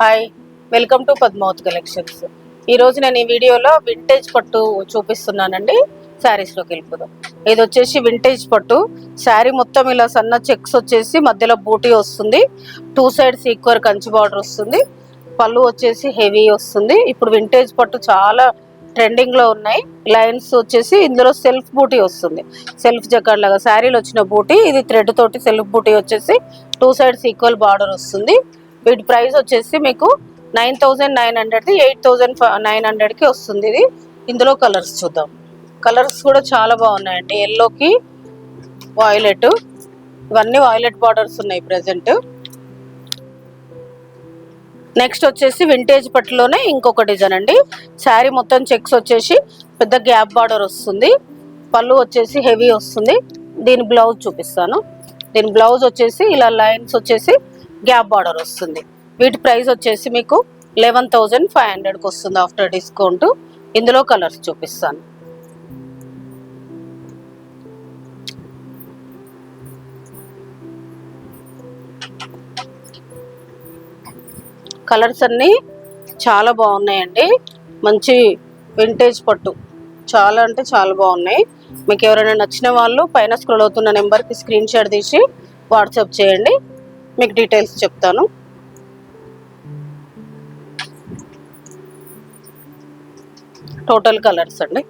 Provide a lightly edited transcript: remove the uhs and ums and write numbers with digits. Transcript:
Hi, welcome to Padmavat collections. ఈరోజు నేను ఈ వీడియోలో వింటేజ్ పట్టు చూపిస్తున్నానండి. శారీస్లోకి వెళ్ళిపోదాం. ఇది వచ్చేసి వింటేజ్ పట్టు శారీ. మొత్తం ఇలా సన్న చెక్స్ వచ్చేసి మధ్యలో బూటీ వస్తుంది. 2 సైడ్స్ ఈక్వల్ కంచి బార్డర్ వస్తుంది. పళ్ళు వచ్చేసి హెవీ వస్తుంది. ఇప్పుడు వింటేజ్ పట్టు చాలా ట్రెండింగ్లో ఉన్నాయి. లైన్స్ వచ్చేసి ఇందులో సెల్ఫ్ బూటీ వస్తుంది. సెల్ఫ్ జకార్డ్ లాగా శారీలో వచ్చిన బూటీ, ఇది థ్రెడ్ తోటి సెల్ఫ్ బూటీ వచ్చేసి 2 సైడ్స్ ఈక్వల్ బార్డర్ వస్తుంది. వీటి ప్రైస్ వచ్చేసి మీకు 9,900ది 8,900కి వస్తుంది. ఇది ఇందులో కలర్స్ చూద్దాం. కలర్స్ కూడా చాలా బాగున్నాయండి. ఎల్లోకి వాయిలెట్, ఇవన్నీ వాయిలెట్ బార్డర్స్ ఉన్నాయి ప్రెసెంట్. నెక్స్ట్ వచ్చేసి వింటేజ్ పట్టులోనే ఇంకొక డిజైన్ అండి. శారీ మొత్తం చెక్స్ వచ్చేసి పెద్ద గ్యాప్ బార్డర్ వస్తుంది. పళ్ళు వచ్చేసి హెవీ వస్తుంది. దీని బ్లౌజ్ చూపిస్తాను. దీని బ్లౌజ్ వచ్చేసి ఇలా లైన్స్ వచ్చేసి గ్యాప్ బార్డర్ వస్తుంది. వీటి ప్రైస్ వచ్చేసి మీకు 11,500కి వస్తుంది ఆఫ్టర్ డిస్కౌంట్. ఇందులో కలర్స్ చూపిస్తాను. కలర్స్ అన్నీ చాలా బాగున్నాయండి. మంచి వింటేజ్ పట్టు, చాలా అంటే చాలా బాగున్నాయి. మీకు ఎవరైనా నచ్చిన వాళ్ళు పైన స్క్రోల్ అవుతున్న నెంబర్కి స్క్రీన్ షాట్ తీసి వాట్సాప్ చేయండి, మీకు డీటెయిల్స్ చెప్తాను. టోటల్ కలర్స్ అండి.